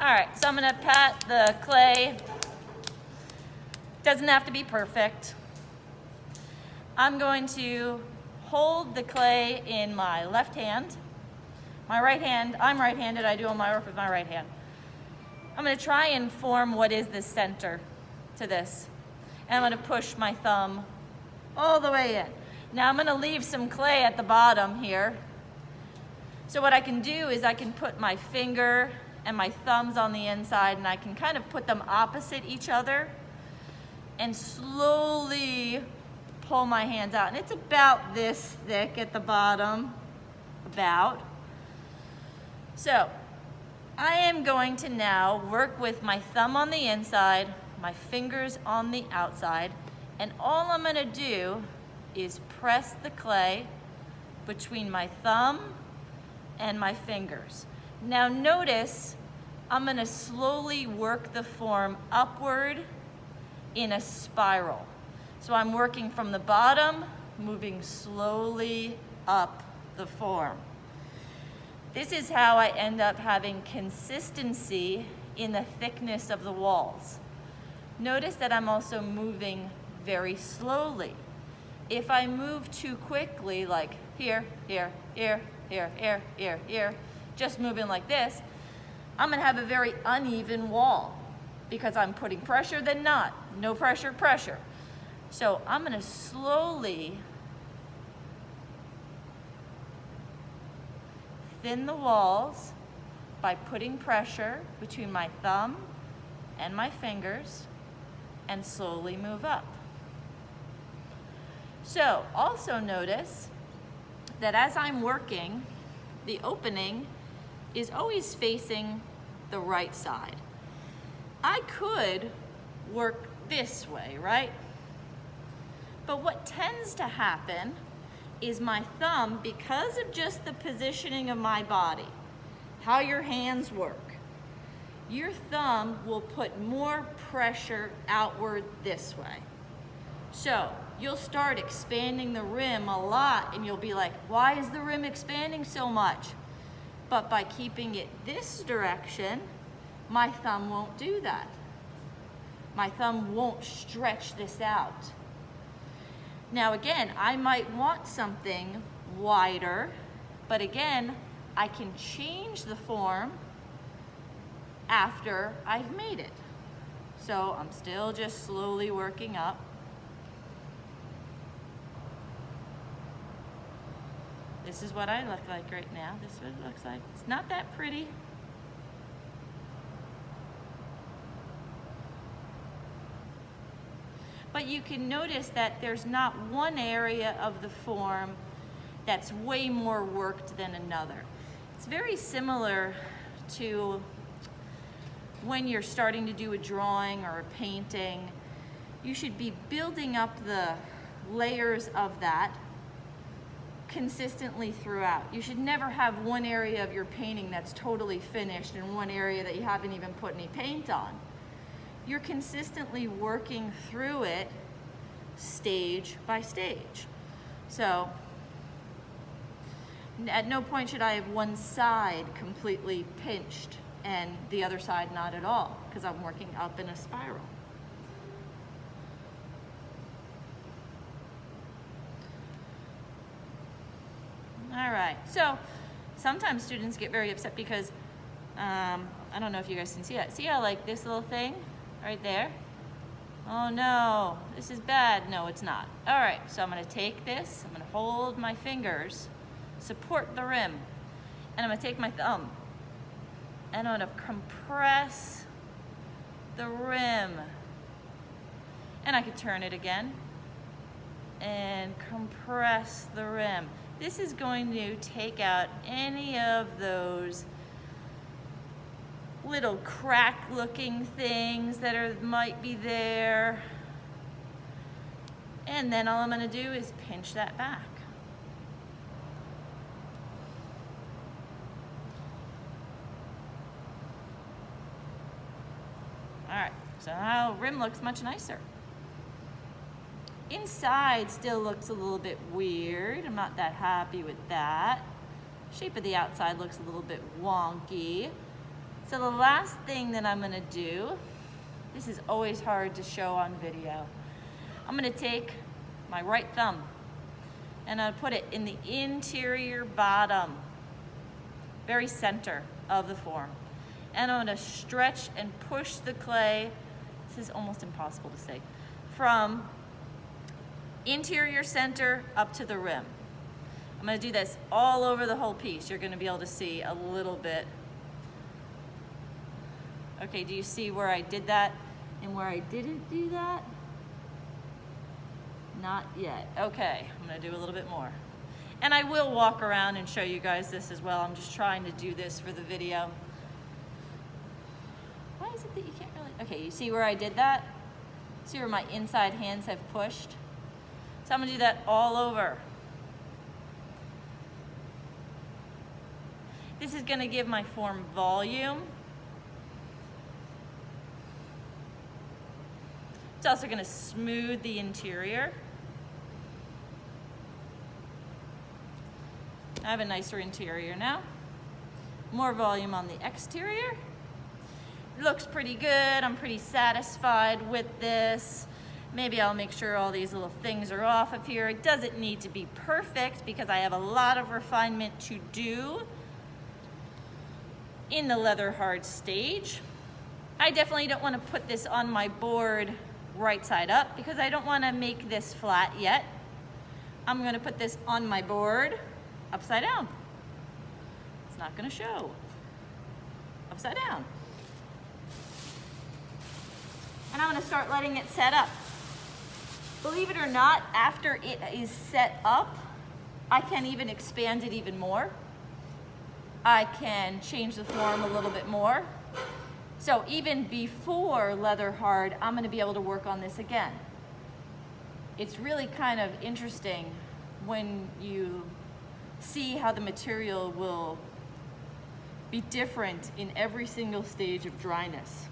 All right, so I'm gonna pat the clay. Doesn't have to be perfect. I'm going to hold the clay in my left hand. My right hand, I'm right-handed, I do all my work with my right hand. I'm gonna try and form what is the center to this. And I'm gonna push my thumb all the way in. Now I'm gonna leave some clay at the bottom here. So what I can do is I can put my finger and my thumbs on the inside, and I can kind of put them opposite each other and slowly pull my hands out. And it's about this thick at the bottom, about. So I am going to now work with my thumb on the inside, my fingers on the outside, and all I'm gonna do is press the clay between my thumb and my fingers. Now notice I'm gonna slowly work the form upward in a spiral. So I'm working from the bottom, moving slowly up the form. This is how I end up having consistency in the thickness of the walls. Notice that I'm also moving very slowly. If I move too quickly, like here, here, here, here, here, here, here, just moving like this, I'm gonna have a very uneven wall because I'm putting pressure, then not. No pressure, pressure. So I'm gonna slowly thin the walls by putting pressure between my thumb and my fingers and slowly move up. So also notice that as I'm working, the opening is always facing the right side. I could work this way, right? But what tends to happen is my thumb, because of just the positioning of my body, how your hands work, your thumb will put more pressure outward this way. So you'll start expanding the rim a lot and you'll be like, why is the rim expanding so much? But by keeping it this direction, my thumb won't do that. My thumb won't stretch this out. Now again, I might want something wider, but again, I can change the form after I've made it. So I'm still just slowly working up. This is what I look like right now. This is what it looks like. It's not that pretty. But you can notice that there's not one area of the form that's way more worked than another. It's very similar to when you're starting to do a drawing or a painting. You should be building up the layers of that consistently throughout. You should never have one area of your painting that's totally finished and one area that you haven't even put any paint on. You're consistently working through it stage by stage. So at no point should I have one side completely pinched and the other side not at all, because I'm working up in a spiral. All right, so sometimes students get very upset because, I don't know if you guys can see that. See how like this little thing right there? Oh no, this is bad. No, it's not. All right, so I'm gonna take this, I'm gonna hold my fingers, support the rim, and I'm gonna take my thumb, and I'm gonna compress the rim. And I could turn it again, and compress the rim. This is going to take out any of those little crack looking things that might be there. And then all I'm gonna do is pinch that back. All right, so now rim looks much nicer. Inside still looks a little bit weird. I'm not that happy with that. Shape of the outside looks a little bit wonky. So the last thing that I'm gonna do, this is always hard to show on video. I'm gonna take my right thumb and I'll put it in the interior bottom, very center of the form. And I'm gonna stretch and push the clay, this is almost impossible to say, from interior center up to the rim. I'm gonna do this all over the whole piece. You're gonna be able to see a little bit. Okay, do you see where I did that and where I didn't do that? Not yet. Okay, I'm gonna do a little bit more. And I will walk around and show you guys this as well. I'm just trying to do this for the video. Why is it that you can't really? Okay, you see where I did that? See where my inside hands have pushed? So I'm gonna do that all over. This is gonna give my form volume. It's also gonna smooth the interior. I have a nicer interior now. More volume on the exterior. It looks pretty good. I'm pretty satisfied with this. Maybe I'll make sure all these little things are off of here. It doesn't need to be perfect because I have a lot of refinement to do in the leather hard stage. I definitely don't want to put this on my board right side up because I don't want to make this flat yet. I'm going to put this on my board upside down. It's not going to show. Upside down. And I'm going to start letting it set up. Believe it or not, after it is set up, I can even expand it even more. I can change the form a little bit more. So even before leather hard, I'm going to be able to work on this again. It's really kind of interesting when you see how the material will be different in every single stage of dryness.